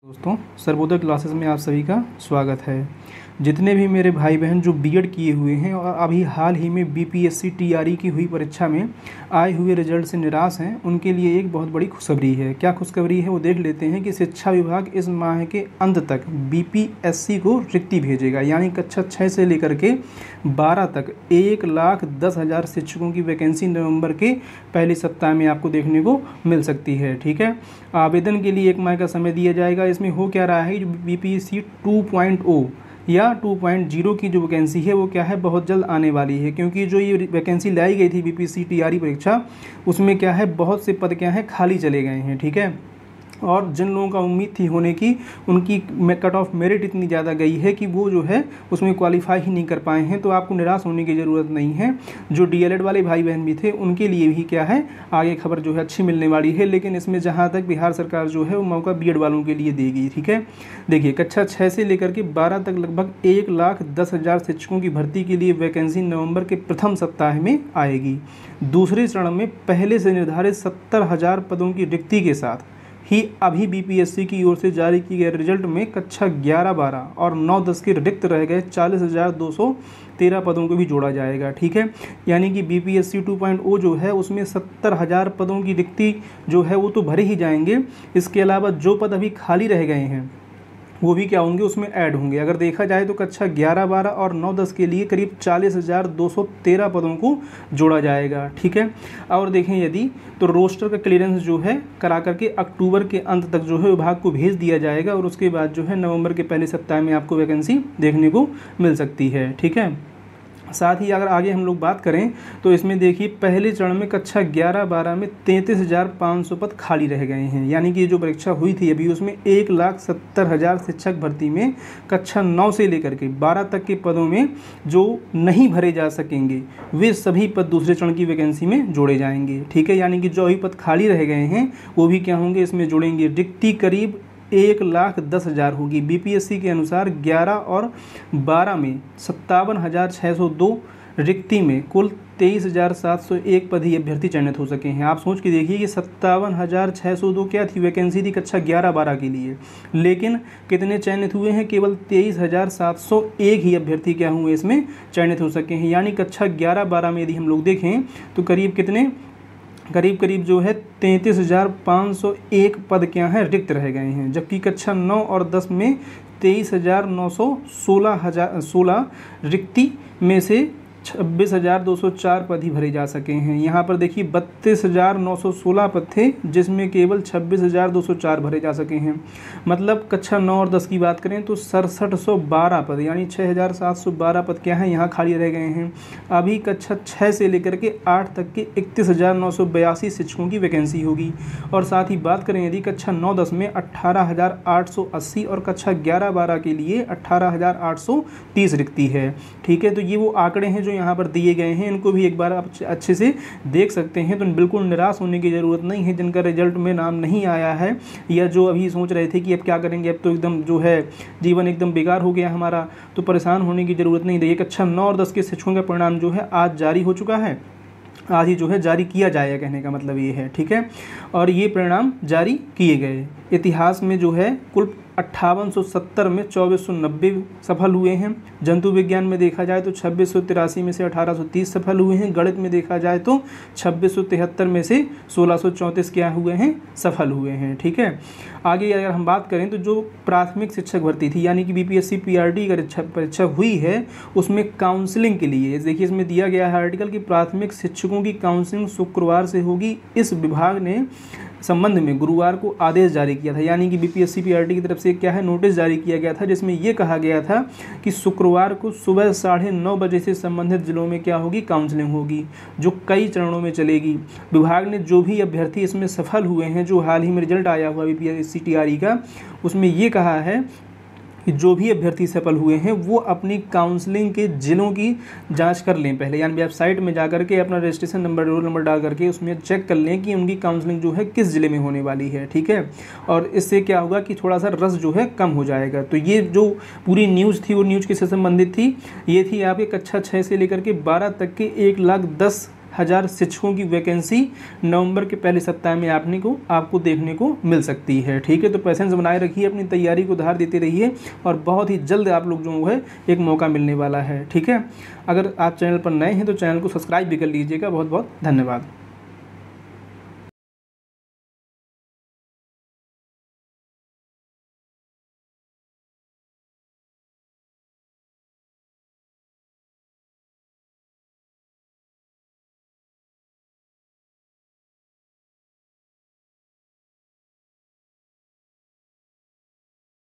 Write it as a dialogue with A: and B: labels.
A: दोस्तों, सर्वोदय क्लासेस में आप सभी का स्वागत है। जितने भी मेरे भाई बहन जो बीएड किए हुए हैं और अभी हाल ही में बीपीएससी टीआरई की हुई परीक्षा में आए हुए रिजल्ट से निराश हैं, उनके लिए एक बहुत बड़ी खुशखबरी है। क्या खुशखबरी है वो देख लेते हैं कि शिक्षा विभाग इस माह के अंत तक बीपीएससी को रिक्ति भेजेगा, यानी कक्षा 6 से लेकर के 12 तक 1,10,000 शिक्षकों की वैकेंसी नवंबर के पहले सप्ताह में आपको देखने को मिल सकती है। ठीक है, आवेदन के लिए 1 माह का समय दिया जाएगा। इसमें हो क्या रहा है, जो बीपीएससी 2.0 या 2.0 की जो वैकेंसी है वो क्या है, बहुत जल्द आने वाली है, क्योंकि जो ये वैकेंसी लाई गई थी बीपीएससी टीआरई परीक्षा, उसमें क्या है, बहुत से पद क्या है खाली चले गए हैं। ठीक है, और जिन लोगों का उम्मीद थी होने की, उनकी कट ऑफ मेरिट इतनी ज़्यादा गई है कि वो जो है उसमें क्वालिफाई ही नहीं कर पाए हैं। तो आपको निराश होने की ज़रूरत नहीं है। जो डीएलएड वाले भाई बहन भी थे उनके लिए भी क्या है, आगे खबर जो है अच्छी मिलने वाली है। लेकिन इसमें जहाँ तक बिहार सरकार जो है वो मौका बीएड वालों के लिए देगी। ठीक है, देखिए कक्षा 6 से लेकर के 12 तक लगभग 1,10,000 शिक्षकों की भर्ती के लिए वैकेंसी नवंबर के प्रथम सप्ताह में आएगी। दूसरे चरण में पहले से निर्धारित 70,000 पदों की रिक्ति के साथ ही अभी बीपीएससी की ओर से जारी किए गए रिजल्ट में कक्षा 11, 12 और 9, 10 के रिक्त रह गए 40,213 पदों को भी जोड़ा जाएगा। ठीक है, यानी कि बीपीएससी 2.0 जो है उसमें 70,000 पदों की रिक्ति जो है वो तो भरे ही जाएंगे। इसके अलावा जो पद अभी खाली रह गए हैं वो भी क्या होंगे, उसमें ऐड होंगे। अगर देखा जाए तो कक्षा 11, 12 और 9, 10 के लिए करीब 40,213 पदों को जोड़ा जाएगा। ठीक है, और देखें यदि तो रोस्टर का क्लियरेंस जो है करा करके अक्टूबर के अंत तक जो है विभाग को भेज दिया जाएगा, और उसके बाद जो है नवंबर के पहले सप्ताह में आपको वैकेंसी देखने को मिल सकती है। ठीक है, साथ ही अगर आगे हम लोग बात करें तो इसमें देखिए पहले चरण में कक्षा 11, 12 में 33,500 पद खाली रह गए हैं। यानी कि जो परीक्षा हुई थी अभी उसमें 1,70,000 शिक्षक भर्ती में कक्षा 9 से लेकर के 12 तक के पदों में जो नहीं भरे जा सकेंगे वे सभी पद दूसरे चरण की वैकेंसी में जोड़े जाएंगे। ठीक है, यानी कि जो ही पद खाली रह गए हैं वो भी क्या होंगे, इसमें जोड़ेंगे। रिक्ति करीब 1,10,000 होगी। बीपीएससी के अनुसार 11 और 12 में 57,602 रिक्ति में कुल 23,701 पद ही अभ्यर्थी चयनित हो सके हैं। आप सोच के देखिए कि 57,602 क्या थी, वैकेंसी थी कक्षा 11, 12 के लिए, लेकिन कितने चयनित हुए हैं, केवल 23,701 ही अभ्यर्थी क्या हुए इसमें चयनित हो सके हैं। यानी कक्षा 11, 12 में यदि हम लोग देखें तो करीब जो है 33,501 पद क्या हैं रिक्त रह गए हैं, जबकि कक्षा 9 और 10 में 23,916 रिक्ति में से 26,204 पद ही भरे जा सके हैं। यहाँ पर देखिए 32,916 पद थे, जिसमें केवल 26,204 भरे जा सके हैं। मतलब कक्षा 9 और 10 की बात करें तो 6712 पद यानी 6,712 पद क्या हैं यहाँ खाली रह गए हैं। अभी कक्षा 6 से लेकर के 8 तक के 31,982 शिक्षकों की वैकेंसी होगी। और साथ ही बात करें यदि कक्षा 9, 10 में 18,880 और कक्षा 11, 12 के लिए 18,830 रिक्ति है। ठीक है, तो ये वो आंकड़े हैं जो यहाँ पर दिए गए हैं, इनको भी एक बार आप अच्छे से देख सकते हैं। तो बिल्कुल निराश होने की ज़रूरत नहीं है जिनका रिजल्ट में नाम नहीं आया है, या जो अभी सोच रहे थे कि अब क्या करेंगे, अब तो एकदम जो है जीवन एकदम बेकार हो गया हमारा, तो परेशान होने की ज़रूरत नहीं। देखिए कक्षा 9 और 10 के शिक्षकों का परिणाम जो है आज जारी हो चुका है, आज ही जो है जारी किया जाएगा, कहने का मतलब ये है। ठीक है, और ये परिणाम जारी किए गए। इतिहास में जो है कुल 5870 में 2490 सफल हुए हैं। जंतु विज्ञान में देखा जाए तो 2683 में से 1830 सफल हुए हैं। गणित में देखा जाए तो 2673 में से 1634 क्या हुए हैं, सफल हुए हैं। ठीक है, आगे अगर हम बात करें तो जो प्राथमिक शिक्षक भर्ती थी यानी कि बीपीएससी पीआरटी का परीक्षा हुई है, उसमें काउंसलिंग के लिए देखिए इसमें दिया गया है आर्टिकल कि प्राथमिक शिक्षकों की काउंसलिंग शुक्रवार से होगी। इस विभाग ने संबंध में गुरुवार को आदेश जारी किया था, यानी कि बीपीएससी पीआरटी की तरफ से क्या है नोटिस जारी किया गया था, जिसमें ये कहा गया था कि शुक्रवार को सुबह 9:30 बजे से संबंधित जिलों में क्या होगी, काउंसलिंग होगी, जो कई चरणों में चलेगी। विभाग ने जो भी अभ्यर्थी इसमें सफल हुए हैं, जो हाल ही में रिजल्ट आया हुआ बीपीएससी टीआरई का, उसमें ये कहा है कि जो भी अभ्यर्थी सफल हुए हैं वो अपनी काउंसलिंग के ज़िलों की जांच कर लें पहले, यानी वेबसाइट में जा करके अपना रजिस्ट्रेशन नंबर, रोल नंबर डाल करके उसमें चेक कर लें कि उनकी काउंसलिंग जो है किस ज़िले में होने वाली है। ठीक है, और इससे क्या होगा कि थोड़ा सा रस जो है कम हो जाएगा। तो ये जो पूरी न्यूज़ थी वो न्यूज़ किससे संबंधित थी, ये थी आपके कक्षा 6 से लेकर के 12 तक के 1,10,000 1000 शिक्षकों की वैकेंसी नवंबर के पहले सप्ताह में आपको देखने को मिल सकती है। ठीक है, तो पेशेंस बनाए रखिए, अपनी तैयारी को धार देते रहिए और बहुत ही जल्द आप लोग जो है एक मौका मिलने वाला है। ठीक है, अगर आप चैनल पर नए हैं तो चैनल को सब्सक्राइब भी कर लीजिएगा। बहुत बहुत धन्यवाद।